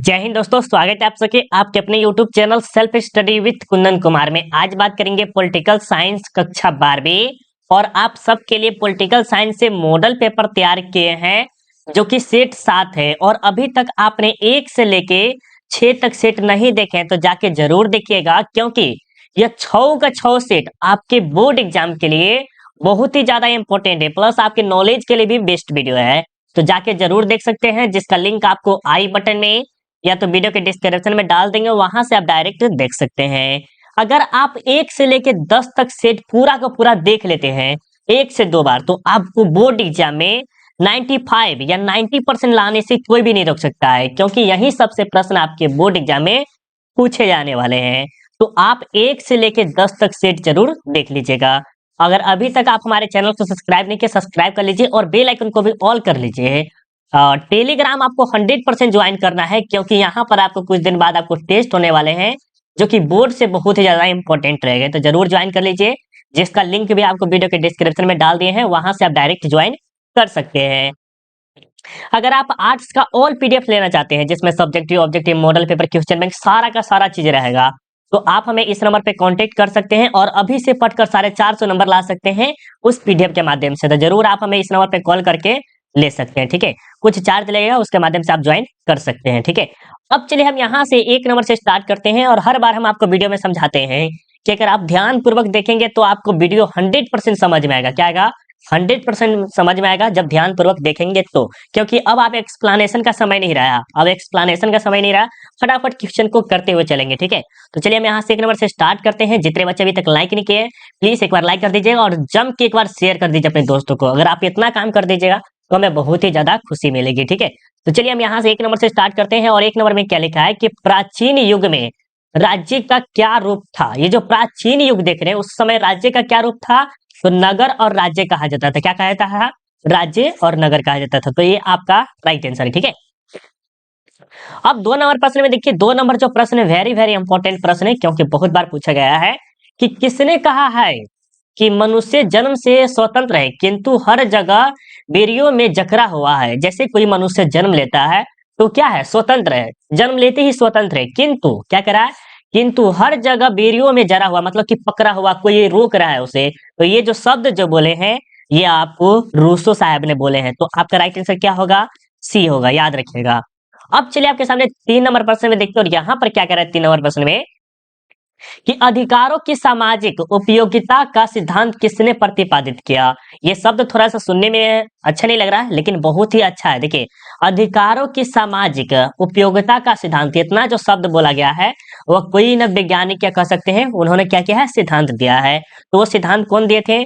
जय हिंद दोस्तों, स्वागत है आप सबके आपके अपने YouTube channel self study with Kundan Kumar में। आज बात करेंगे पॉलिटिकल साइंस कक्षा 12वीं और आप सबके लिए पॉलिटिकल साइंस से मॉडल पेपर तैयार किए हैं जो कि सेट 7 है। और अभी तक आपने 1 से लेके 6 तक सेट नहीं देखे हैं तो जाके जरूर देखिएगा, क्योंकि यह 6 का 6 सेट आपके बोर्ड एग्जाम के लिए बहुत ही ज्यादा इंपॉर्टेंट है, प्लस आपके नॉलेज के लिए भी बेस्ट वीडियो है। तो जाके जरूर देख सकते हैं, जिसका लिंक आपको आई बटन में या तो वीडियो के डिस्क्रिप्शन में डाल देंगे, वहां से आप डायरेक्ट देख सकते हैं। अगर आप 1 से लेके 10 तक सेट पूरा का पूरा देख लेते हैं 1 से 2 बार, तो आपको बोर्ड एग्जाम में 95 या 90% लाने से कोई भी नहीं रोक सकता है, क्योंकि यही सबसे प्रश्न आपके बोर्ड एग्जाम में पूछे जाने वाले हैं। तो आप 1 से लेके 10 तक सेट जरूर देख लीजिएगा। अगर अभी तक आप हमारे चैनल को सब्सक्राइब नहीं किया, सब्सक्राइब कर लीजिए और बेल आइकन को भी ऑल कर लीजिए। टेलीग्राम आपको 100% ज्वाइन करना है, क्योंकि यहाँ पर आपको कुछ दिन बाद आपको टेस्ट होने वाले हैं जो कि बोर्ड से बहुत ही ज्यादा इंपॉर्टेंट रहेगा। तो जरूर ज्वाइन कर लीजिए, जिसका लिंक भी आपको वीडियो के डिस्क्रिप्शन में डाल दिए हैं, वहां से आप डायरेक्ट ज्वाइन कर सकते हैं। अगर आप आर्ट्स का ऑल पीडीएफ लेना चाहते हैं जिसमें subjective, objective, model paper, question bank सारा का सारा चीज रहेगा, तो आप हमें इस नंबर पे कांटेक्ट कर सकते हैं और अभी से पढ़कर 450 नंबर ला सकते हैं उस पीडीएफ के माध्यम से। तो जरूर आप हमें इस नंबर पे कॉल करके ले सकते हैं, ठीक है। कुछ चार्ज लगेगा, उसके माध्यम से आप ज्वाइन कर सकते हैं, ठीक है। अब चलिए हम यहाँ से 1 नंबर से स्टार्ट करते हैं और हर बार हम आपको वीडियो में समझाते हैं कि अगर आप ध्यान पूर्वक देखेंगे तो आपको वीडियो 100% समझ में आएगा। क्या आएगा? 100% समझ में आएगा जब ध्यान पूर्वक देखेंगे तो, क्योंकि अब आप एक्सप्लेनेशन का समय नहीं रहा, अब एक्सप्लेनेशन का समय नहीं रहा, फटाफट क्वेश्चन को करते हुए चलेंगे, ठीक है। तो चलिए हम यहाँ से 1 नंबर से स्टार्ट करते हैं। जितने बच्चे अभी तक लाइक नहीं किए, प्लीज एक बार लाइक कर दीजिएगा और जम के एक बार शेयर कर दीजिए अपने दोस्तों को। अगर आप इतना काम कर दीजिएगा तो हमें बहुत ही ज्यादा खुशी मिलेगी, ठीक है। तो चलिए हम यहाँ से 1 नंबर से स्टार्ट करते हैं और 1 नंबर में क्या लिखा है कि प्राचीन युग में राज्य का क्या रूप था। ये जो प्राचीन युग देख रहे हैं, उस समय राज्य का क्या रूप था? तो नगर और राज्य कहा जाता था। क्या कहा जाता है? राज्य और नगर कहा जाता था। तो ये आपका राइट आंसर है, ठीक है। अब 2 नंबर प्रश्न में देखिए, 2 नंबर जो प्रश्न है वेरी वेरी इंपॉर्टेंट प्रश्न है, क्योंकि बहुत बार पूछा गया है कि किसने कहा है कि मनुष्य जन्म से स्वतंत्र है किंतु हर जगह बेरियों में जकड़ा हुआ है। जैसे कोई मनुष्य जन्म लेता है तो क्या है? स्वतंत्र है, जन्म लेते ही स्वतंत्र है, किंतु क्या करा है? किंतु हर जगह बेरियों में जरा हुआ, मतलब कि पकड़ा हुआ, कोई रोक रहा है उसे। तो ये जो शब्द जो बोले हैं ये आपको रूसो साहब ने बोले हैं। तो आपका राइट आंसर क्या होगा? सी होगा, याद रखिएगा। अब चलिए आपके सामने 3 नंबर प्रश्न में देखते हैं, और यहाँ पर क्या कह रहा है 3 नंबर प्रश्न में कि अधिकारों की सामाजिक उपयोगिता का सिद्धांत किसने प्रतिपादित किया। ये शब्द थोड़ा सा सुनने में अच्छा नहीं लग रहा है, लेकिन बहुत ही अच्छा है। देखिए, अधिकारों की सामाजिक उपयोगिता का सिद्धांत, इतना जो शब्द बोला गया है वह कोई न वैज्ञानिक क्या कह सकते हैं, उन्होंने क्या किया है? सिद्धांत दिया है। तो वो सिद्धांत कौन दिए थे?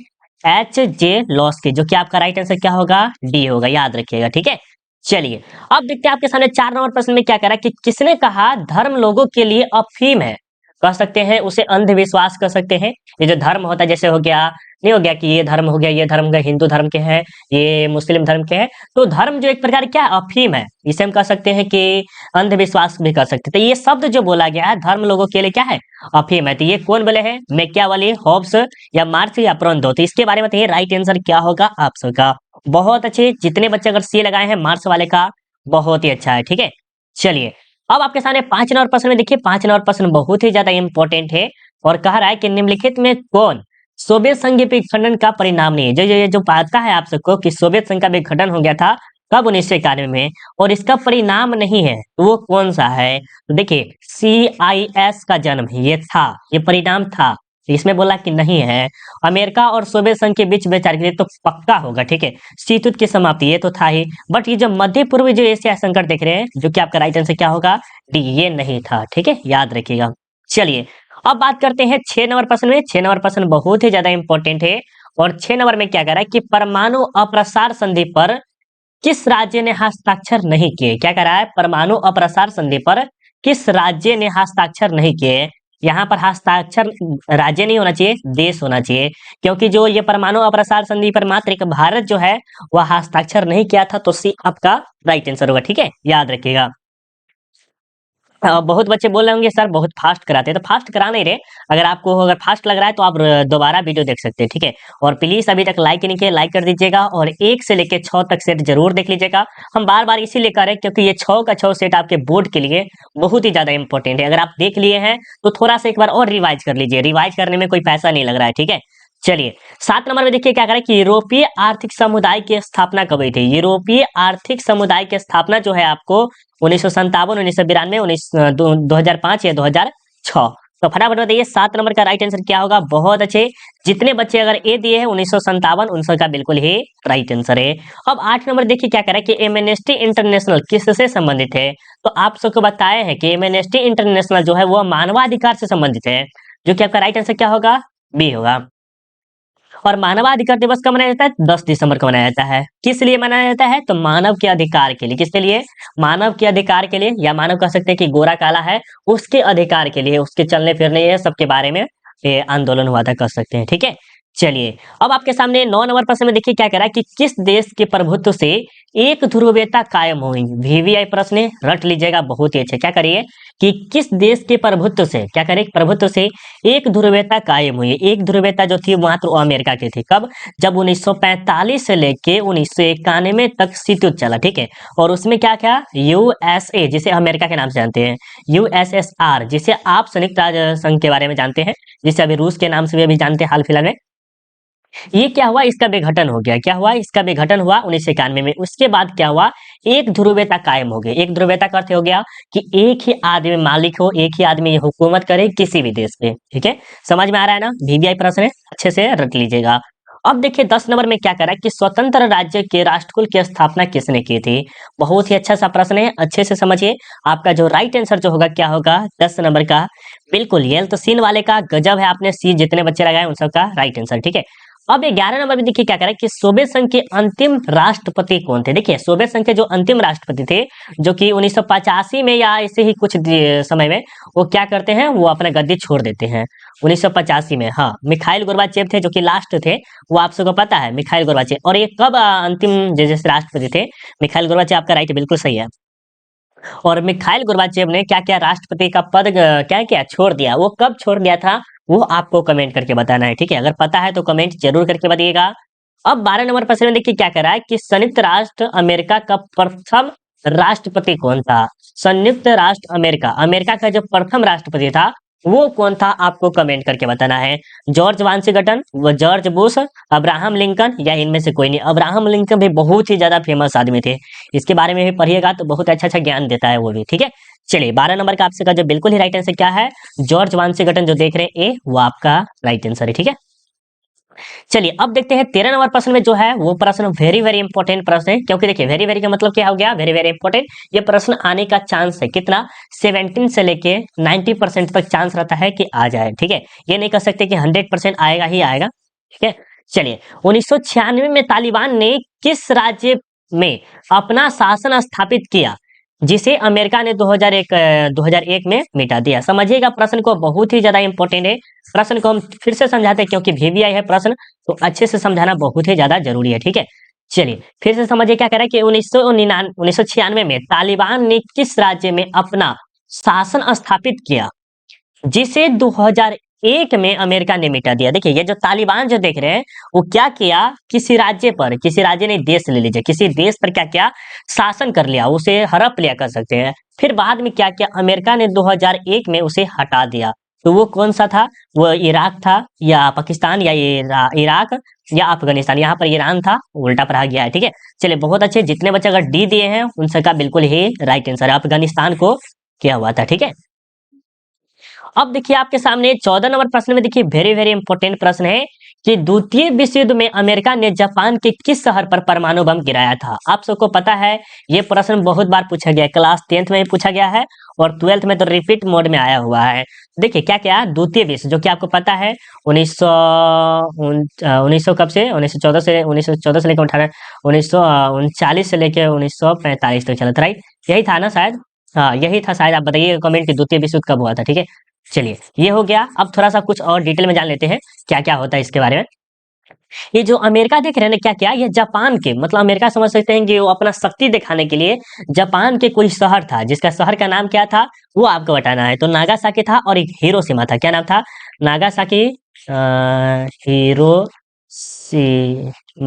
H.J. लॉस्की, जो कि आपका राइट आंसर क्या होगा? डी होगा, याद रखिएगा, ठीक है। चलिए अब देखते हैं आपके सामने 4 नंबर प्रश्न में क्या कह रहा है कि किसने कहा धर्म लोगों के लिए अफीम है। कह सकते हैं उसे अंधविश्वास कह सकते हैं। ये जो धर्म होता है, जैसे हो गया, नहीं हो गया कि ये धर्म हो गया, ये धर्म का हिंदू धर्म के हैं, ये मुस्लिम धर्म के हैं। तो धर्म जो एक प्रकार क्या है? अफीम है। इसे हम कह सकते हैं कि अंधविश्वास भी कर सकते हैं। तो ये शब्द जो बोला गया है धर्म लोगों के लिए क्या है? अफीम है। तो ये कौन बोले हैं? मैकियावेली, हॉब्स या मार्क्स या प्रोंदो? तो इसके बारे में बताइए, राइट आंसर क्या होगा आप सबका? बहुत अच्छे, जितने बच्चे अगर सी लगाए हैं मार्क्स वाले का, बहुत ही अच्छा है, ठीक है। चलिए अब आपके सामने 5 नंबर प्रश्न में देखिए, 5 नंबर प्रश्न बहुत ही ज्यादा इंपॉर्टेंट है और कह रहा है कि निम्नलिखित में कौन सोवियत संघ के विघटन का परिणाम नहीं है। जो पता है आप सबको कि सोवियत संघ का विघटन हो गया था कब? 1991 में, और इसका परिणाम नहीं है, तो वो कौन सा है? तो देखिए, CIS का जन्म, ये था, ये परिणाम था। इसमें बोला कि नहीं है। अमेरिका और सोवियत संघ के बीच विचार के लिए तो पक्का होगा, ठीक है। शीत युद्ध की समाप्ति, ये तो था ही, बट ये जो मध्य पूर्व जो एशिया संकट देख रहे हैं, जो कि आपका राइट आंसर क्या होगा? डी, ये नहीं था, ठीक है, याद रखिएगा। चलिए अब बात करते हैं 6 नंबर प्रश्न में। 6 नंबर प्रश्न बहुत ही ज्यादा इंपॉर्टेंट है और 6 नंबर में क्या कह रहा है कि परमाणु अप्रसार संधि पर किस राज्य ने हस्ताक्षर नहीं किए। क्या कह रहा है? परमाणु अप्रसार संधि पर किस राज्य ने हस्ताक्षर नहीं किए। यहाँ पर हस्ताक्षर राज्य नहीं होना चाहिए, देश होना चाहिए, क्योंकि जो ये परमाणु अप्रसार संधि पर मात्र एक भारत जो है वह हस्ताक्षर नहीं किया था। तो सी आपका राइट आंसर होगा, ठीक है, याद रखिएगा। बहुत बच्चे बोल रहे होंगे सर बहुत फास्ट कराते हैं, तो फास्ट करा नहीं रहे। अगर फास्ट लग रहा है तो आप दोबारा वीडियो देख सकते हैं, ठीक है। और प्लीज अभी तक लाइक नहीं किया, लाइक कर दीजिएगा और 1 से लेके 6 तक सेट जरूर देख लीजिएगा। हम बार बार इसीलिए कर रहे हैं क्योंकि ये 6 का 6 सेट आपके बोर्ड के लिए बहुत ही ज्यादा इंपॉर्टेंट है। अगर आप देख लिए हैं तो थोड़ा सा एक बार और रिवाइज कर लीजिए, रिवाइज करने में कोई पैसा नहीं लग रहा है, ठीक है। चलिए 7 नंबर में देखिए क्या करें कि यूरोपीय आर्थिक समुदाय की स्थापना कब हुई थी। यूरोपीय आर्थिक समुदाय की स्थापना जो है आपको 1957, 1992, 2005 या 2006। तो फटाफट बताइए 7 नंबर का राइट आंसर क्या होगा। बहुत अच्छे, जितने बच्चे अगर ए दिए हैं 1957 उनका बिल्कुल ही राइट आंसर है। अब 8 नंबर देखिए क्या करें कि एमनेस्टी इंटरनेशनल किससे संबंधित है। तो आप सबको बताया है कि एमनेस्टी इंटरनेशनल जो है वो मानवाधिकार से संबंधित है, जो कि आपका राइट आंसर क्या होगा, बी होगा। और मानवाधिकार दिवस कब मनाया जाता है, 10 दिसंबर को मनाया जाता है। किस लिए मनाया जाता है, तो मानव के अधिकार के लिए। किसके लिए, मानव के अधिकार के लिए, या मानव कह सकते हैं कि गोरा काला है उसके अधिकार के लिए, उसके चलने फिरने ये सबके बारे में ये आंदोलन हुआ था, कर सकते हैं, ठीक है। चलिए अब आपके सामने 9 नंबर प्रश्न में देखिए क्या कह रहा है कि किस देश के प्रभुत्व से एक ध्रुवीयता कायम हुई। वीवीआई प्रश्न है, रट लीजिएगा, बहुत ही अच्छे। क्या करिए कि किस देश के प्रभुत्व से, क्या करें, प्रभुत्व से एक ध्रुवीयता कायम हुई। एक ध्रुवीयता जो थी मात्र वो अमेरिका की थी। कब, जब 1945 से लेके 1991 तक शीतयुद्ध चला, ठीक है। और उसमें क्या क्या, यूएसए जिसे अमेरिका के नाम से जानते हैं, यूएसएसआर जिसे आप संयुक्त राज्य संघ के बारे में जानते हैं, जिसे अभी रूस के नाम से भी अभी जानते हैं हाल फिलहाल में, ये क्या हुआ, इसका विघटन हो गया। क्या हुआ, इसका विघटन हुआ 1991 में। उसके बाद क्या हुआ, एक ध्रुवीयता कायम हो गई। एक ध्रुवीयता का अर्थ हो गया कि एक ही आदमी मालिक हो, एक ही आदमी हुकूमत करे किसी भी देश पे, ठीक है। समझ में आ रहा है ना, वीवीआई प्रश्न है, अच्छे से रट लीजिएगा। अब देखिए 10 नंबर में क्या कह रहा है कि स्वतंत्र राज्य के राष्ट्रकुल की स्थापना किसने की थी। बहुत ही अच्छा सा प्रश्न है, अच्छे से समझिए। आपका जो राइट आंसर जो होगा क्या होगा 10 नंबर का, बिल्कुल ये तो सीन वाले का गजब है, आपने सी जितने बच्चे लगाए उन सबका राइट आंसर, ठीक है। अब 11 नंबर में देखिए क्या कह रहा है कि सोवियत संघ के अंतिम राष्ट्रपति कौन थे। देखिए सोवियत संघ के जो अंतिम राष्ट्रपति थे, जो कि 1985 में या ऐसे ही कुछ समय में वो क्या करते हैं, वो अपना गद्दी छोड़ देते हैं 1985 में। हाँ, मिखाइल गोर्बाचेव थे जो कि लास्ट थे, वो आप सबको पता है मिखाइल गोर्बाचेव। और ये कब अंतिम जैसे राष्ट्रपति थे, मिखाइल गोर्बाचेव, आपका राइट बिल्कुल सही है। और मिखाइल गोर्बाचेव ने क्या किया, राष्ट्रपति का पद क्या किया, छोड़ दिया। वो कब छोड़ दिया था वो आपको कमेंट करके बताना है, ठीक है। अगर पता है तो कमेंट जरूर करके बताइएगा। अब 12 नंबर प्रश्न में देखिए क्या कह रहा है कि संयुक्त राष्ट्र अमेरिका का प्रथम राष्ट्रपति कौन था। संयुक्त राष्ट्र अमेरिका, अमेरिका का जो प्रथम राष्ट्रपति था वो कौन था, आपको कमेंट करके बताना है। George Washington, George Bush, Abraham Lincoln, या इनमें से कोई नहीं। अब्राहम लिंकन भी बहुत ही ज्यादा फेमस आदमी थे, इसके बारे में भी पढ़िएगा तो बहुत अच्छा अच्छा ज्ञान देता है वो भी, ठीक है। चलिए 12 नंबर का आपसे का जो बिल्कुल ही राइट आंसर क्या है, जॉर्ज वाशिंगटन जो देख रहे हैं ए, वो आपका राइट आंसर है, ठीक है। चलिए अब देखते हैं 13 नंबर प्रश्न में जो है वो प्रश्न वेरी वेरी इंपॉर्टेंट प्रश्न है, क्योंकि देखिए वेरी वेरी का मतलब क्या हो गया, वेरी वेरी इंपॉर्टेंट। ये प्रश्न आने का चांस है कितना, 17 से लेके 90% तक चांस रहता है कि आ जाए, ठीक है। ये नहीं कह सकते कि 100% आएगा ही आएगा, ठीक है। चलिए 1996 में तालिबान ने किस राज्य में अपना शासन स्थापित किया, जिसे अमेरिका ने 2001 में मिटा दिया। समझिएगा प्रश्न को, बहुत ही ज्यादा इंपॉर्टेंट है। प्रश्न को हम फिर से समझाते हैं क्योंकि वीवीआई है प्रश्न, तो अच्छे से समझाना बहुत ही ज्यादा जरूरी है, ठीक है। चलिए फिर से समझिए क्या कह रहा है कि 1996 में तालिबान ने किस राज्य में अपना शासन स्थापित किया, जिसे 2001 में अमेरिका ने मिटा दिया। देखिए ये जो तालिबान जो देख रहे हैं वो क्या किया, किसी राज्य पर, किसी राज्य ने देश ले लीजिए, किसी देश पर क्या किया, शासन कर लिया, उसे हड़प लिया कर सकते हैं। फिर बाद में क्या किया, अमेरिका ने 2001 में उसे हटा दिया। तो वो कौन सा था, वो इराक था या पाकिस्तान या इराक या अफगानिस्तान, यहाँ पर ईरान था, उल्टा पढ़ा गया है, ठीक है। चलिए बहुत अच्छे, जितने बच्चे अगर डी दिए हैं उन सबका बिल्कुल ही राइट आंसर है, अफगानिस्तान को किया हुआ था, ठीक है। अब देखिए आपके सामने 14 नंबर प्रश्न में देखिए वेरी वेरी इंपॉर्टेंट प्रश्न है कि द्वितीय विश्व युद्ध में अमेरिका ने जापान के किस शहर पर परमाणु बम गिराया था। आप सबको पता है ये प्रश्न बहुत बार पूछा गया है, क्लास 10th में भी पूछा गया है और 12th में तो रिपीट मोड में आया हुआ है। देखिए क्या क्या, द्वितीय विश्व, जो कि आपको पता है 1900 कब से, 1914 से लेकर 1939 से लेकर 1945 तक चला था, राइट, यही था ना शायद। हाँ यही था शायद, आप बताइए कमेंट कि द्वितीय विश्व युद्ध कब हुआ था, ठीक है। चलिए ये हो गया। अब थोड़ा सा कुछ और डिटेल में जान लेते हैं क्या क्या होता है इसके बारे में। ये जो अमेरिका देख रहे हैं ना, क्या क्या, ये जापान के, मतलब अमेरिका समझ सकते हैं कि वो अपना शक्ति दिखाने के लिए जापान के कोई शहर था, जिसका शहर का नाम क्या था वो आपको बताना है। तो नागासाकी था और एक हिरोशिमा था। क्या नाम था? नागासाकी, हिरोशिमा,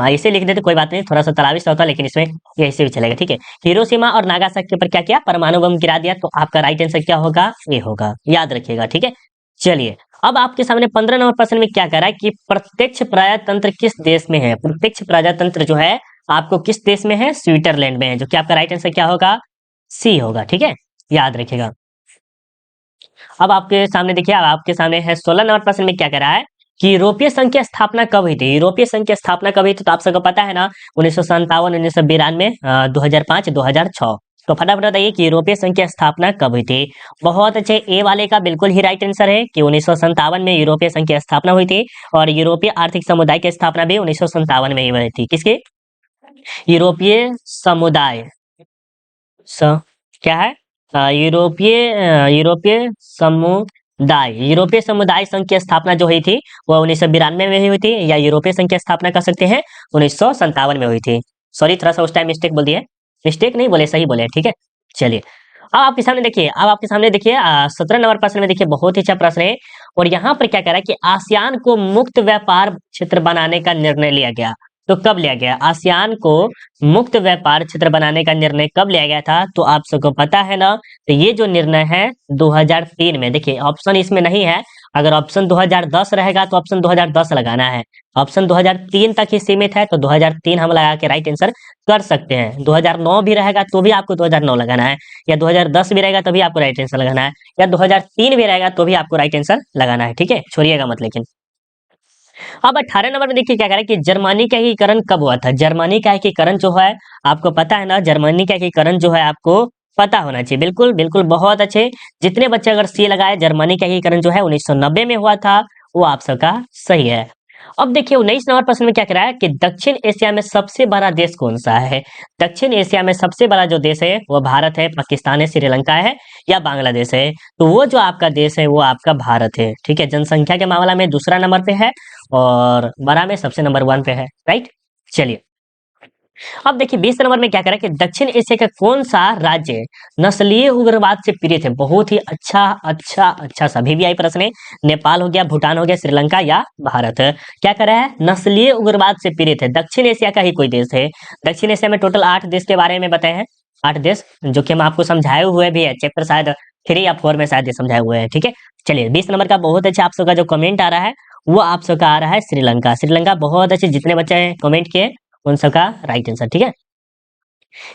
इसे लिख देते कोई बात नहीं, थोड़ा सा तलावी सा होता, लेकिन इसमें ये ऐसे भी चलेगा, ठीक है। हिरोशिमा और नागासाकी के ऊपर क्या किया? परमाणु बम गिरा दिया। तो आपका राइट आंसर क्या होगा? ये होगा, याद रखिएगा, ठीक है। चलिए, अब आपके सामने 15 नंबर प्रश्न में क्या कह रहा है कि प्रत्यक्ष प्रजातंत्र किस देश में है? प्रत्यक्ष प्रजातंत्र जो है आपको किस देश में है? स्विट्जरलैंड में है। जो कि आपका राइट आंसर क्या होगा? सी होगा, ठीक है, याद रखिएगा। अब आपके सामने देखिए, अब आपके सामने है 16 नंबर प्रश्न में क्या कह रहा है कि यूरोपीय संघ की स्थापना कब हुई थी? यूरोपीय संघ की स्थापना कब हुई थी? तो आप सबको पता है ना, 1957, 1992, 2005, 2006। तो फटाफट बताइए कि यूरोपीय संघ की स्थापना कब हुई थी? बहुत अच्छे, ए वाले का बिल्कुल ही राइट आंसर है कि 1957 में यूरोपीय संघ की स्थापना हुई थी। और यूरोपीय आर्थिक समुदाय की स्थापना भी 1957 में ही हुई थी। किसके? यूरोपीय समुदाय, स क्या है? यूरोपीय समुदाय, यूरोपीय समुदाय संघ की स्थापना जो हुई थी वो 1992 में हुई थी, या यूरोपीय संघ की स्थापना कर सकते हैं 1957 में हुई थी। सॉरी, थोड़ा सा उस टाइम मिस्टेक बोल दिए, मिस्टेक नहीं बोले, सही बोले, ठीक है। चलिए, अब आपके सामने देखिए, 17 नंबर प्रश्न में देखिए, बहुत ही अच्छा प्रश्न है। और यहाँ पर क्या कह रहा है कि आसियान को मुक्त व्यापार क्षेत्र बनाने का निर्णय लिया गया। तो कब लिया गया? आसियान को मुक्त व्यापार क्षेत्र बनाने का निर्णय कब लिया गया था? तो आप सबको पता है ना, तो ये जो निर्णय है 2003 में। देखिए, ऑप्शन इसमें नहीं है। अगर ऑप्शन 2010 रहेगा तो ऑप्शन 2010 लगाना है। ऑप्शन 2003 तक ही सीमित है, तो 2003 हम लगा के राइट आंसर कर सकते हैं। 2009 भी रहेगा तो भी आपको 2009 लगाना है, या 2010 भी रहेगा तो भी आपको राइट आंसर लगाना है, या 2003 भी रहेगा तो भी आपको राइट आंसर लगाना है, ठीक है, छोड़िएगा मत। लेकिन अब 18 नंबर में देखिए क्या कह रहा है कि जर्मनी का एकीकरण कब हुआ था? जर्मनी का एकीकरण जो है आपको पता है ना, जर्मनी का एकीकरण जो है आपको पता होना चाहिए। बिल्कुल बिल्कुल, बहुत अच्छे। जितने बच्चे अगर सी लगाए, जर्मनी का एकीकरण जो है 1990 में हुआ था, वो आप सबका सही है। अब देखिए 19 नंबर प्रश्न में क्या कह रहा है कि दक्षिण एशिया में सबसे बड़ा देश कौन सा है? दक्षिण एशिया में सबसे बड़ा जो देश है वो भारत है, पाकिस्तान है, श्रीलंका है, या बांग्लादेश है? तो वो जो आपका देश है वो आपका भारत है, ठीक है। जनसंख्या के मामला में दूसरा नंबर पे है, और बड़ा में सबसे नंबर 1 पे है, राइट। चलिए, अब देखिए 20 नंबर में क्या कह रहा है कि दक्षिण एशिया का कौन सा राज्य नस्लीय उग्रवाद से पीड़ित है? बहुत ही अच्छा अच्छा अच्छा सा VVI प्रश्न है। नेपाल हो गया, भूटान हो गया, श्रीलंका या भारत? क्या कर रहा है? नस्लीय उग्रवाद से पीड़ित है, दक्षिण एशिया का ही कोई देश है। दक्षिण एशिया में टोटल 8 देश के बारे में बताए हैं, 8 देश, जो कि हम आपको समझाए हुए भी है, चैप्टर शायद 3 या 4 में शायद ये समझाए हुए हैं, ठीक है। चलिए, 20 नंबर का बहुत अच्छा आप सबका जो कमेंट आ रहा है वो आप सबका आ रहा है श्रीलंका। श्रीलंका, बहुत अच्छे, जितने बच्चे कमेंट किए उन सबका राइट आंसर, ठीक है।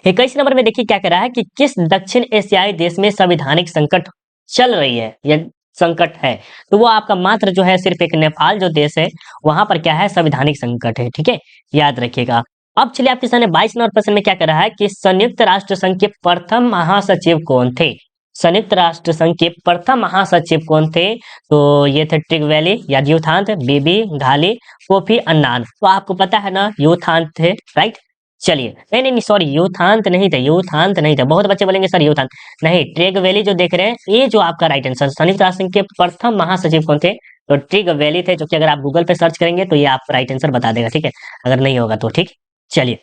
21 नंबर में देखिए क्या कह रहा है कि किस दक्षिण एशियाई देश में संवैधानिक संकट चल रही है या संकट है? तो वो आपका मात्र जो है सिर्फ एक नेपाल जो देश है, वहां पर क्या है? संवैधानिक संकट है, ठीक है, याद रखिएगा। अब चलिए आपके सामने 22 नंबर प्रश्न में क्या कर रहा है कि संयुक्त राष्ट्र संघ के प्रथम महासचिव कौन थे? संयुक्त राष्ट्र संघ के प्रथम महासचिव कौन थे? तो ये थे ट्रिगवेली, या यूथांत, बीबी घाली, कोफी अन्नान। तो आपको पता है ना, यूथांत थे, राइट। चलिए, नहीं नहीं नहीं, सॉरी, यूथांत नहीं थे, यूथांत नहीं थे। बहुत बच्चे बोलेंगे सर यूथांत नहीं, ट्रिग वैली जो देख रहे हैं, ये जो आपका राइट आंसर, संयुक्त राष्ट्र संघ के प्रथम महासचिव कौन थे? तो ट्रिग वैली थे, जो कि अगर आप गूगल पे सर्च करेंगे तो ये आप राइट आंसर बता देगा, ठीक है, अगर नहीं होगा तो, ठीक। चलिए,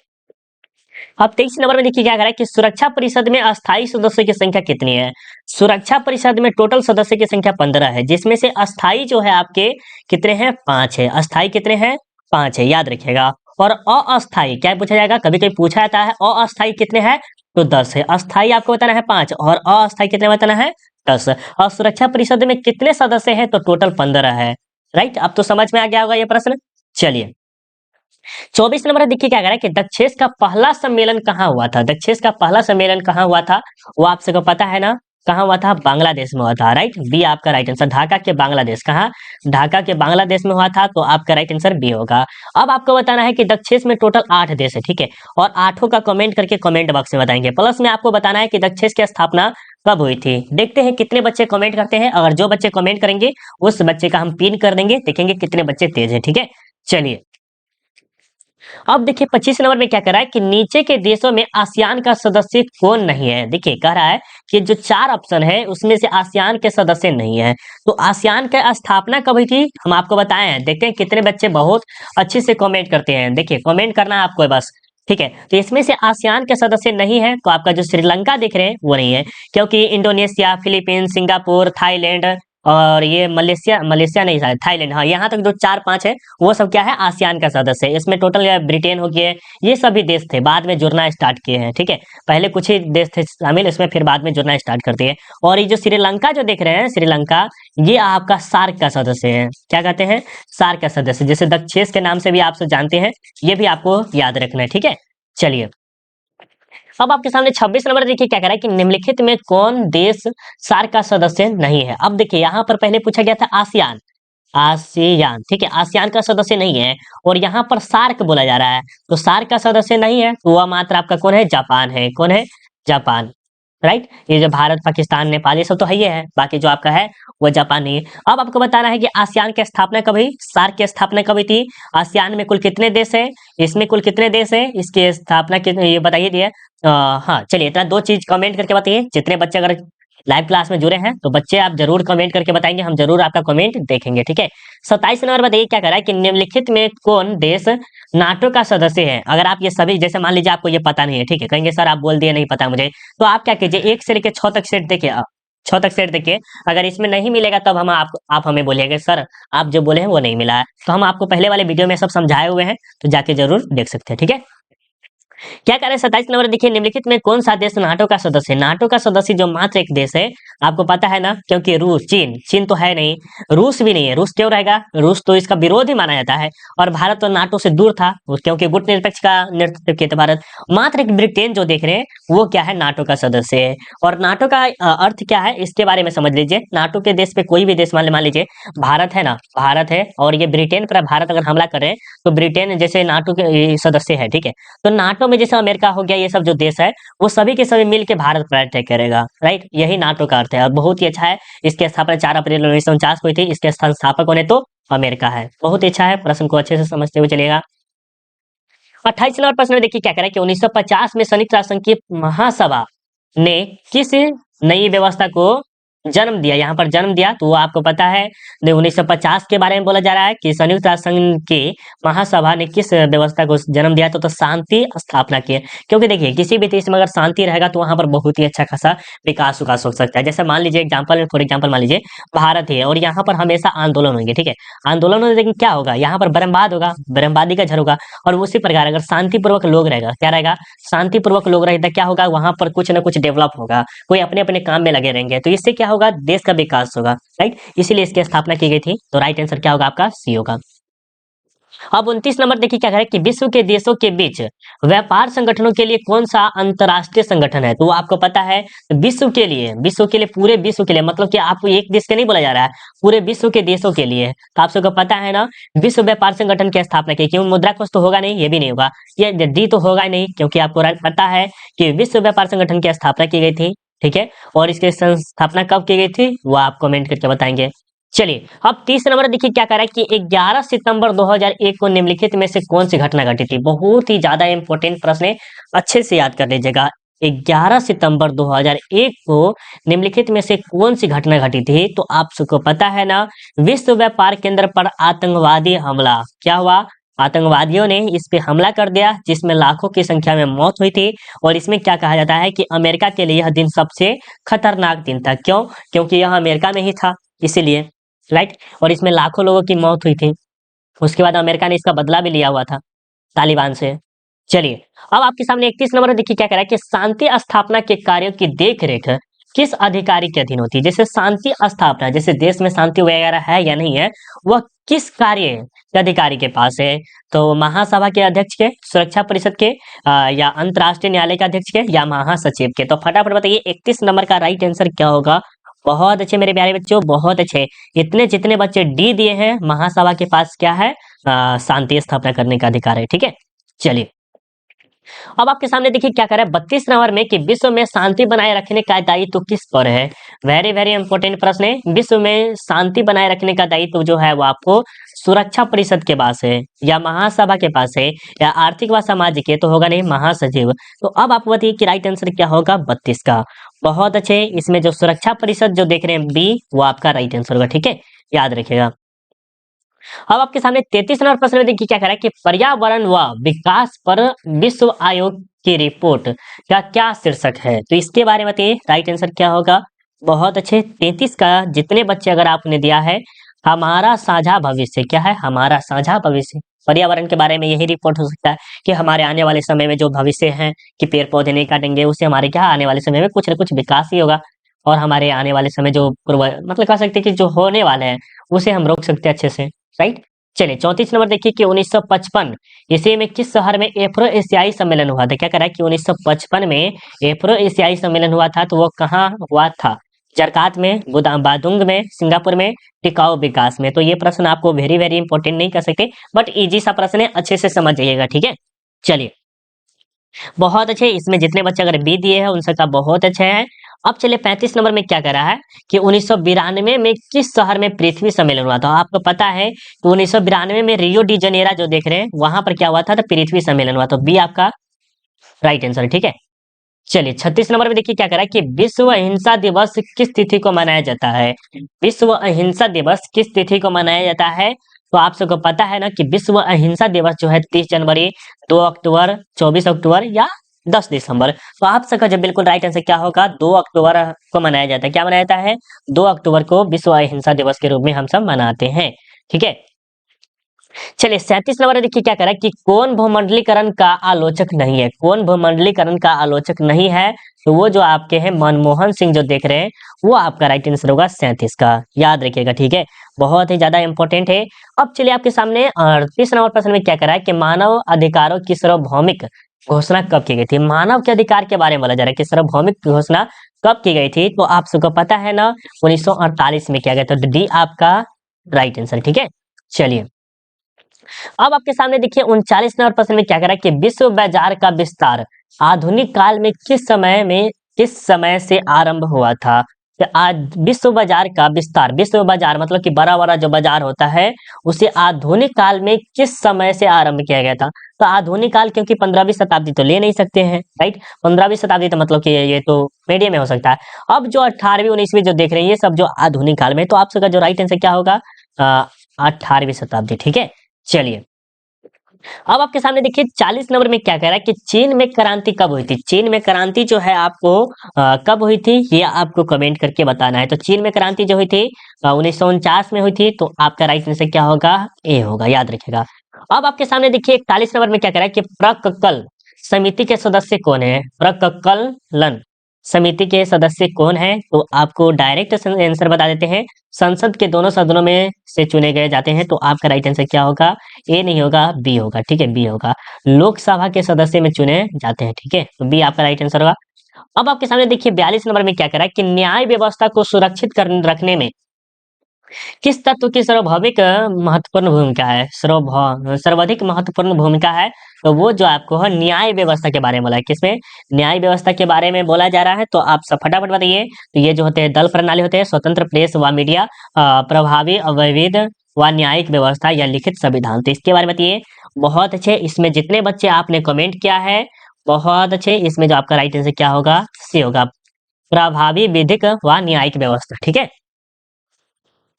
अब 23 नंबर में देखिए क्या कह रहा है कि सुरक्षा परिषद में अस्थायी सदस्यों की संख्या कितनी है? सुरक्षा परिषद में टोटल सदस्य की संख्या 15 है, जिसमें से अस्थायी जो है आपके कितने हैं? 5 है। अस्थायी कितने हैं? 5 है, याद रखिएगा। और अस्थायी क्या पूछा जाएगा? कभी कभी पूछा जाता है अस्थायी कितने हैं, तो 10 है। अस्थायी आपको बताना है 5, और अस्थायी कितने बताना है? 10। और सुरक्षा परिषद में कितने सदस्य हैं? तो टोटल 15 है, राइट। अब तो समझ में आ गया होगा ये प्रश्न। चलिए, 24 नंबर देखिए क्या कह रहा है कि दक्षेस का पहला सम्मेलन कहाँ हुआ था? दक्षेस का पहला सम्मेलन कहाँ हुआ था? वो आप सबको पता है ना, कहाँ हुआ था? बांग्लादेश में हुआ था, राइट। बी आपका राइट आंसर। ढाका के बांग्लादेश, कहाँ? ढाका के बांग्लादेश में हुआ था, तो आपका राइट आंसर बी होगा। अब आपको बताना है कि दक्षेस में टोटल 8 देश है, ठीक है, और 8 का कमेंट करके कमेंट बॉक्स में बताएंगे। प्लस में आपको बताना है कि दक्षेस की स्थापना कब हुई थी। देखते हैं कितने बच्चे कमेंट करते हैं। अगर जो बच्चे कमेंट करेंगे उस बच्चे का हम पिन कर देंगे, देखेंगे कितने बच्चे तेज है, ठीक है। चलिए, अब देखिए 25 नंबर में क्या कर रहा है कि नीचे के देशों में आसियान का सदस्य कौन नहीं है। देखिए कह रहा है कि जो 4 ऑप्शन है उसमें से आसियान के सदस्य नहीं है। तो आसियान का स्थापना कब हुई थी हम आपको बताए हैं। देखते हैं कितने बच्चे बहुत अच्छे से कमेंट करते हैं। देखिए कमेंट करना है आपको बस, ठीक है। तो इसमें से आसियान के सदस्य नहीं है तो आपका जो श्रीलंका देख रहे हैं वो नहीं है, क्योंकि इंडोनेशिया, फिलीपींस, सिंगापुर, थाईलैंड और ये मलेशिया, मलेशिया नहीं शायद थाईलैंड, हाँ यहाँ तक जो 4-5 है वो सब क्या है आसियान का सदस्य है। इसमें टोटल ब्रिटेन हो गया है, ये सभी देश थे बाद में जुड़ना स्टार्ट किए हैं, ठीक है। पहले कुछ ही देश थे शामिल, इसमें फिर बाद में जुड़ना स्टार्ट करते हैं। और ये जो श्रीलंका जो देख रहे हैं श्रीलंका, ये आपका सार्क का सदस्य है। क्या कहते हैं? सार्क का सदस्य, जैसे दक्षेश के नाम से भी आप सब जानते हैं, ये भी आपको याद रखना है, ठीक है। चलिए अब आपके सामने 26 नंबर देखिए क्या कह रहा है कि निम्नलिखित में कौन देश सार्क का सदस्य नहीं है। अब देखिए यहाँ पर पहले पूछा गया था आसियान, आसियान, ठीक है, आसियान का सदस्य नहीं है और यहाँ पर सार्क बोला जा रहा है, तो सार्क का सदस्य नहीं है तो वह मात्र आपका कौन है? जापान है। कौन है? Japan, right. ये जो भारत, पाकिस्तान, नेपाल ये सब तो है ही है, बाकी जो आपका है वो जापान नहीं है। अब आपको बताना है कि आसियान की स्थापना कब हुई, सार्क की स्थापना कब हुई थी, आसियान में कुल कितने देश है, इसमें कुल कितने देश है, इसकी स्थापना ये बताइए दिया। हाँ चलिए इतना 2 चीज कमेंट करके बताइए। जितने बच्चे अगर लाइव क्लास में जुड़े हैं तो बच्चे आप जरूर कमेंट करके बताएंगे, हम जरूर आपका कमेंट देखेंगे, ठीक है। 27 नंबर बताइए क्या कर रहा है कि निम्नलिखित में कौन देश नाटो का सदस्य है। अगर आप ये सभी, जैसे मान लीजिए आपको ये पता नहीं है, ठीक है, कहेंगे सर आप बोल दिए नहीं पता मुझे, तो आप क्या कीजिए 1 से लेकर 6 तक सेट देखिए, 6 तक सेट देखिए। अगर इसमें नहीं मिलेगा तब हम आप हमें बोलिएगा सर आप जो बोले हैं वो नहीं मिला है, तो हम आपको पहले वाले वीडियो में सब समझाए हुए हैं, तो जाके जरूर देख सकते हैं, ठीक है। क्या कह रहे हैं 27 नंबर देखिए निम्नलिखित में कौन सा देश नाटो का सदस्य है। नाटो का सदस्य जो मात्र एक देश है, आपको पता है ना, क्योंकि रूस, चीन तो है नहीं, रूस भी नहीं है। रूस क्यों रहेगा? रूस तो इसका विरोध ही माना जाता है और भारत तो नाटो से दूर था क्योंकि गुटनिरपेक्ष का नेतृत्व किया था भारत। मात्र एक ब्रिटेन जो देख रहे हैं वो क्या है? नाटो का सदस्य है। और नाटो का अर्थ क्या है इसके बारे में समझ लीजिए। नाटो के देश पे कोई भी देश मान लीजिए भारत है ना, भारत है और ये ब्रिटेन पर भारत अगर हमला करे तो ब्रिटेन जैसे नाटो के सदस्य है, ठीक है। तो नाटो में जैसे अमेरिका हो गया, ये सब जो देश है वो सभी के सभी मिलकर भारत पर अटैक करेगा, राइट। यही नाटो का अर्थ है और बहुत ही अच्छा है। इसकी स्थापना 4 अप्रैल 1949 को हुई थी। इसके संस्थापक कौन है? तो अमेरिका है। बहुत ही अच्छा है, प्रश्न को अच्छे से समझते हुए चलिएगा। 28 नंबर प्रश्न में देखिए क्या करें कि 1950 में संयुक्त राष्ट्र संघ की महासभा ने किस नई व्यवस्था को जन्म दिया। यहाँ पर जन्म दिया तो वो आपको पता है 1950 के बारे में बोला जा रहा है कि संयुक्त राष्ट्र संघ की महासभा ने किस व्यवस्था को जन्म दिया, तो शांति स्थापना की है। क्योंकि देखिए किसी भी देश में अगर शांति रहेगा तो वहां पर बहुत ही अच्छा खासा विकास विकास हो सकता है। जैसे मान लीजिए फॉर एग्जाम्पल मान लीजिए भारत है और यहाँ पर हमेशा आंदोलन होंगे, ठीक है। आंदोलन होने लेकिन क्या होगा? यहाँ पर बर्बाद होगा, बर्बादी का झर होगा। और उसी प्रकार अगर शांतिपूर्वक लोग रहेगा, क्या रहेगा? शांतिपूर्वक लोग रहेगा, क्या होगा? वहां पर कुछ ना कुछ डेवलप होगा, कोई अपने अपने काम में लगे रहेंगे, तो इससे क्या होगा? देश का विकास होगा, राइट। इसीलिए इसकी स्थापना की गई थी। तो राइट आंसर क्या होगा? आपका सी होगा। अब 29 नंबर देखिए क्या करें कि विश्व के देशों के बीच व्यापार संगठनों के लिए कौन सा अंतरराष्ट्रीय संगठन है। तो आपको पता है विश्व के लिए पूरे विश्व के लिए, मतलब कि आपको एक देश के नहीं बोला जा रहा है, पूरे विश्व के देशों के लिए। तो आप सबको पता है ना विश्व व्यापार संगठन की स्थापना की, क्यों? मुद्रा कोष तो होगा नहीं, ये भी नहीं होगा, ये डी तो होगा नहीं, क्योंकि आपको पता है कि विश्व व्यापार संगठन की स्थापना की गई थी, ठीक है। और इसकी स्थापना कब की गई थी वो आप कमेंट करके बताएंगे। चलिए अब 30 नंबर देखिए क्या कह रहा है कि 11 सितंबर 2001 को निम्नलिखित में से कौन सी घटना घटी थी। बहुत ही ज्यादा इंपॉर्टेंट प्रश्न है, अच्छे से याद कर लीजिएगा। 11 सितंबर 2001 को निम्नलिखित में से कौन सी घटना घटी थी। तो आप सबको पता है ना विश्व व्यापार केंद्र पर आतंकवादी हमला। क्या हुआ? आतंकवादियों ने इस पे हमला कर दिया जिसमें लाखों की संख्या में मौत हुई थी। और इसमें क्या कहा जाता है कि अमेरिका के लिए यह दिन सबसे खतरनाक दिन था। क्यों? क्योंकि यह अमेरिका में ही था, इसीलिए, राइट। और इसमें लाखों लोगों की मौत हुई थी। उसके बाद अमेरिका ने इसका बदला भी लिया हुआ था तालिबान से। चलिए अब आपके सामने 31 नंबर देखिए क्या कह रहा है कि शांति स्थापना के कार्यों की देखरेख किस अधिकारी के अधीन होती है। जैसे शांति स्थापना, जैसे देश में शांति वगैरह है या नहीं है, वह किस कार्य के अधिकारी के पास है। तो महासभा के अध्यक्ष के, सुरक्षा परिषद के, या अंतरराष्ट्रीय न्यायालय के अध्यक्ष के, या महासचिव के। तो फटाफट बताइए 31 नंबर का राइट आंसर क्या होगा। बहुत अच्छे मेरे प्यारे बच्चों, बहुत अच्छे। इतने जितने बच्चे डी दिए हैं, महासभा के पास क्या है? शांति स्थापना करने का अधिकार है, ठीक है। चलिए अब आपके सामने देखिए क्या कह रहा है 32 नंबर में कि विश्व में शांति बनाए रखने का दायित्व किस पर है। वेरी वेरी इंपॉर्टेंट प्रश्न है। विश्व में शांति बनाए रखने का दायित्व जो है वो आपको सुरक्षा परिषद के पास है, या महासभा के पास है, या आर्थिक व सामाजिक है, तो होगा नहीं महासचिव। तो अब आप बताइए कि राइट आंसर क्या होगा 32 का। बहुत अच्छे, इसमें जो सुरक्षा परिषद जो देख रहे हैं बी, वो आपका राइट आंसर होगा। ठीक है, याद रखिएगा। अब आपके सामने 33 नंबर प्रश्न में देखिए क्या कह रहा है कि पर्यावरण व विकास पर विश्व आयोग की रिपोर्ट का क्या शीर्षक है। तो इसके बारे में बताइए राइट आंसर क्या होगा। बहुत अच्छे, 33 का जितने बच्चे अगर आपने दिया है, हमारा साझा भविष्य क्या है, हमारा साझा भविष्य। पर्यावरण के बारे में यही रिपोर्ट हो सकता है कि हमारे आने वाले समय में जो भविष्य है कि पेड़ पौधे नहीं काटेंगे, उससे हमारे क्या आने वाले समय में कुछ न कुछ विकास ही होगा, और हमारे आने वाले समय जो मतलब कह सकते हैं कि जो होने वाले हैं उसे हम रोक सकते हैं अच्छे से। राइट, चलिए 34 नंबर देखिए कि 1955 ईस्वी में किस शहर में एफ्रो एशियाई सम्मेलन हुआ था। क्या कह रहा है कि 1955 में एफ्रो एशियाई सम्मेलन हुआ था, तो वो कहाँ हुआ था। जरकात में, बादुंग में, सिंगापुर में, टिकाऊ विकास में। तो ये प्रश्न आपको वेरी वेरी इंपॉर्टेंट नहीं कर सकते, बट इजी सा प्रश्न है, अच्छे से समझ जाइएगा। ठीक है, चलिए बहुत अच्छे, इसमें जितने बच्चे अगर बी दिए हैं उन सबका बहुत अच्छा है। अब चलिए 35 नंबर में क्या कह रहा है कि 1992 में किस शहर में पृथ्वी सम्मेलन हुआ था। आपको पता है कि 1992 में रियो डी जनेरा जो देख रहे हैं वहां पर क्या हुआ था, तो पृथ्वी सम्मेलन हुआ। तो बी आपका राइट आंसर। ठीक है, चलिए 36 नंबर में देखिए क्या कह रहा है कि विश्व अहिंसा दिवस किस तिथि को मनाया जाता है। विश्व अहिंसा दिवस किस तिथि को मनाया जाता है। तो आप सबको पता है ना कि विश्व अहिंसा दिवस जो है 30 जनवरी, 2 अक्टूबर, 24 अक्टूबर या 10 दिसंबर। तो आप सबका जब बिल्कुल राइट आंसर क्या होगा, 2 अक्टूबर को मनाया जाता है। क्या मनाया जाता है, 2 अक्टूबर को विश्व अहिंसा दिवस के रूप में हम सब मनाते हैं। ठीक है, चलिए 37 नंबर देखिए क्या कह रहा है कि कौन भूमंडलीकरण का आलोचक नहीं है। कौन भूमंडलीकरण का आलोचक नहीं है, तो वो जो आपके हैं मनमोहन सिंह जो देख रहे हैं, वो आपका राइट आंसर होगा 37 का। याद रखिएगा, ठीक है, बहुत ही ज्यादा इंपॉर्टेंट है। अब चलिए आपके सामने 38 नंबर प्रश्न में क्या कह रहा है कि मानव अधिकारों की सार्वभौमिक घोषणा कब की गई थी। मानव के अधिकार के बारे में बोला जा रहा है कि सार्वभौमिक घोषणा कब की गई थी। तो आप सबको पता है ना 1948 में किया गया था। तो डी आपका राइट आंसर। ठीक है, चलिए अब आपके सामने देखिए 39 नंबर प्रश्न में क्या कह रहा है कि विश्व बाजार का विस्तार आधुनिक काल में किस समय से आरंभ हुआ था। तो आज विश्व बाजार का विस्तार, विश्व बाजार मतलब कि बड़ा बड़ा जो बाजार होता है, उसे आधुनिक काल में किस समय से आरंभ किया गया था। तो आधुनिक काल क्योंकि 15वीं शताब्दी तो ले नहीं सकते हैं, राइट। 15वीं शताब्दी तो मतलब कि ये तो मीडियम में हो सकता है। अब जो 18वीं 19वीं जो देख रहे हैं ये सब जो आधुनिक काल में, तो आप सबका जो राइट आंसर क्या होगा, 18वीं शताब्दी। ठीक है, चलिए अब आपके सामने देखिए 40 नंबर में क्या कह रहा है कि चीन में क्रांति कब हुई थी। चीन में क्रांति जो है आपको कब हुई थी, ये आपको कमेंट करके बताना है। तो चीन में क्रांति जो हुई थी 1949 में हुई थी। तो आपका राइट आंसर क्या होगा, ए होगा, याद रखिएगा। अब आपके सामने देखिए 41 नंबर में क्या कह रहा है कि प्रककल समिति के सदस्य कौन है। प्रककलन समिति के सदस्य कौन है, तो आपको डायरेक्ट आंसर बता देते हैं, संसद के दोनों सदनों में से चुने गए जाते हैं। तो आपका राइट आंसर क्या होगा, ए नहीं होगा, बी होगा। ठीक है, बी होगा, लोकसभा के सदस्य में चुने जाते हैं। ठीक है, तो बी आपका राइट आंसर होगा। अब आपके सामने देखिए 42 नंबर में क्या कह रहा है कि न्याय व्यवस्था को सुरक्षित रखने में किस तत्व की सर्वभौमिक महत्वपूर्ण भूमिका है। सर्वाधिक महत्वपूर्ण भूमिका है, तो वो जो आपको है न्याय व्यवस्था के बारे में बोला है। किसमें, न्याय व्यवस्था के बारे में बोला जा रहा है। तो आप सब फटाफट बताइए। तो ये जो होते हैं दल प्रणाली होते हैं, स्वतंत्र प्रेस व मीडिया, प्रभावी अवैध व न्यायिक व्यवस्था या लिखित संविधान। तो इसके बारे में बताइए। बहुत अच्छे, इसमें जितने बच्चे आपने कमेंट किया है बहुत अच्छे, इसमें जो आपका राइट आंसर क्या होगा, सी होगा, प्रभावी विधिक व न्यायिक व्यवस्था। ठीक है,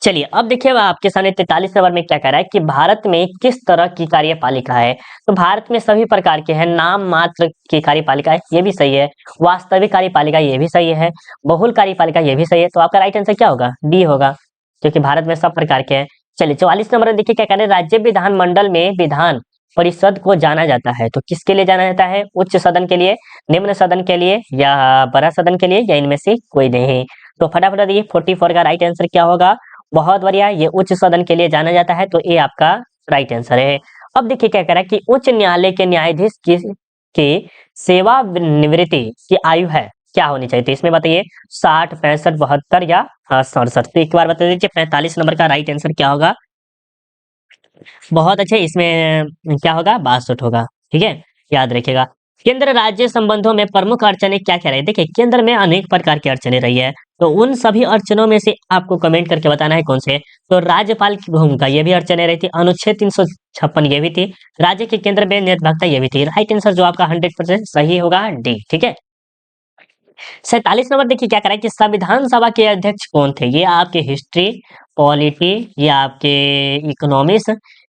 चलिए अब देखिए आपके सामने 43 नंबर में क्या कह रहा है कि भारत में किस तरह की कार्यपालिका है। तो भारत में सभी प्रकार के हैं, नाम मात्र की कार्यपालिका है, ये भी सही है, वास्तविक कार्यपालिका ये भी सही है, बहुल कार्यपालिका ये भी सही है। तो आपका राइट आंसर क्या होगा, डी होगा, क्योंकि भारत में सब प्रकार के हैं। चलिए 44 नंबर में देखिए क्या कह रहे हैं, राज्य विधानमंडल में विधान परिषद को जाना जाता है। तो किसके लिए जाना जाता है, उच्च सदन के लिए, निम्न सदन के लिए, या बड़ा सदन के लिए, या इनमें से कोई नहीं। तो फटाफट दिए 44 का राइट आंसर क्या होगा। बहुत बढ़िया, ये उच्च सदन के लिए जाना जाता है। तो ये आपका राइट आंसर है। अब देखिए क्या कह रहा है कि उच्च न्यायालय के न्यायाधीश की सेवानिवृत्ति की आयु है क्या होनी चाहिए। तो इसमें बताइए 60, 65, 72 या 67। तो एक बार बता दीजिए 45 नंबर का राइट आंसर क्या होगा। बहुत अच्छे, इसमें क्या होगा, 62 होगा। ठीक है, याद रखिएगा। केंद्र राज्य संबंधों में प्रमुख अड़चने क्या क्या रही? देखिए, केंद्र में अनेक प्रकार की अड़चने रही है, तो उन सभी अड़चनों में से आपको कमेंट करके बताना है कौन से। तो राज्यपाल की भूमिका, ये भी अड़चने रही थी। अनुच्छेद 356 ये भी थी। राज्य के केंद्र में निर्भरता, ये भी थी। राइट आंसर जो आपका 100% सही होगा डी। ठीक है। 47 नंबर देखिए क्या करा है कि संविधान सभा के अध्यक्ष कौन थे? ये आपके हिस्ट्री, पॉलिटी, ये आपके इकोनॉमिक्स,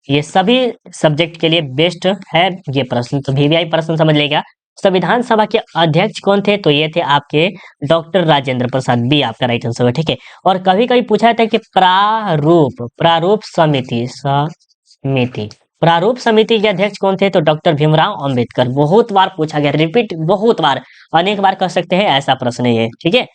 ये सभी सब्जेक्ट के लिए बेस्ट है ये प्रश्न, तो वीवीआई प्रश्न समझ लेगा। संविधान सभा के अध्यक्ष कौन थे? तो ये थे आपके डॉक्टर राजेंद्र प्रसाद, बी आपका राइट आंसर है। ठीक है। और कभी कभी पूछा जाता है कि प्रारूप प्रारूप समिति प्रारूप समिति के अध्यक्ष कौन थे? तो डॉक्टर भीमराव अंबेडकर। बहुत बार पूछा गया, रिपीट बहुत बार, अनेक बार कह सकते हैं, ऐसा प्रश्न है ये। ठीक है।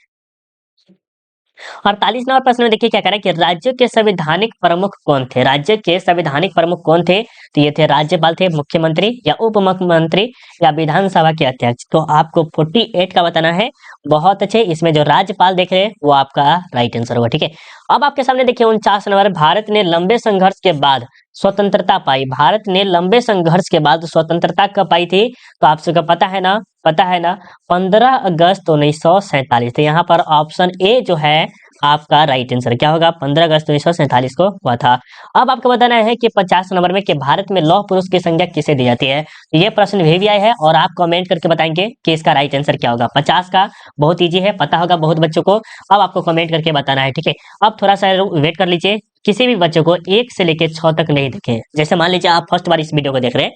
48 नंबर प्रश्न में देखिए क्या कह रहा है कि राज्य के संवैधानिक प्रमुख कौन थे? राज्य के संवैधानिक प्रमुख कौन थे? तो ये थे राज्यपाल थे, मुख्यमंत्री या उप मुख्यमंत्री या विधानसभा के अध्यक्ष। तो आपको 48 का बताना है। बहुत अच्छे, इसमें जो राज्यपाल देख रहे हैं वो आपका राइट आंसर होगा। ठीक है। अब आपके सामने देखिए 49 नंबर, भारत ने लंबे संघर्ष के बाद स्वतंत्रता पाई। भारत ने लंबे संघर्ष के बाद स्वतंत्रता कब पाई थी? तो आप सबको पता है ना, 15 अगस्त 1947। तो यहाँ पर ऑप्शन ए जो है आपका राइट आंसर क्या होगा? 15 अगस्त 1947 को हुआ था। अब आपको बताना है कि 50 नंबर में कि भारत में लौह पुरुष की संज्ञा किसे दी जाती है? तो ये प्रश्न वीवीआई है और आप कमेंट करके बताएंगे कि इसका राइट आंसर क्या होगा। 50 का बहुत इजी है, पता होगा बहुत बच्चों को। अब आपको कमेंट करके बताना है। ठीक है। अब थोड़ा सा वेट कर लीजिए, किसी भी बच्चों को 1 से लेके 6 तक नहीं देखें। जैसे मान लीजिए आप फर्स्ट बार इस वीडियो को देख रहे हैं,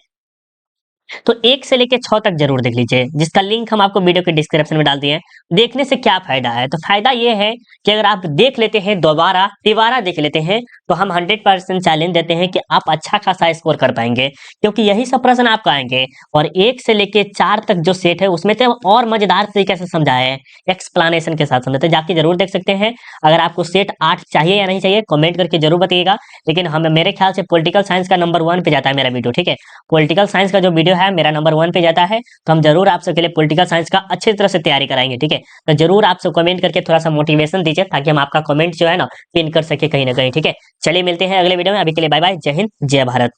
तो 1 से लेके 6 तक जरूर देख लीजिए, जिसका लिंक हम आपको वीडियो के डिस्क्रिप्शन में डाल दिए हैं। देखने से क्या फायदा है? तो फायदा ये है कि अगर आप देख लेते हैं, दोबारा तिबारा देख लेते हैं, तो हम 100% चैलेंज देते हैं कि आप अच्छा खासा स्कोर कर पाएंगे, क्योंकि यही सब प्रश्न आपको आएंगे। और 1 से लेके 4 तक जो सेट है उसमें तो और मजेदार तरीके से समझाया है, एक्सप्लेनेशन के साथ समझाते, जाके जरूर देख सकते हैं। अगर आपको सेट 8 चाहिए या नहीं चाहिए कमेंट करके जरूर बताइएगा। लेकिन हमें मेरे ख्याल से पॉलिटिकल साइंस का नंबर 1 पे जाता है मेरा वीडियो। ठीक है। पॉलिटिकल साइंस का जो वीडियो है मेरा नंबर 1 पे जाता है, तो हम जरूर आप सबके लिए पॉलिटिकल साइंस का अच्छी तरह से तैयारी कराएंगे। ठीक है। तो जरूर आप सब कमेंट करके थोड़ा सा मोटिवेशन दीजिए, ताकि हम आपका कमेंट जो है ना पिन कर सके कहीं ना कहीं। ठीक है। चलिए मिलते हैं अगले वीडियो में, अभी के लिए बाय बाय, जय हिंद जय भारत।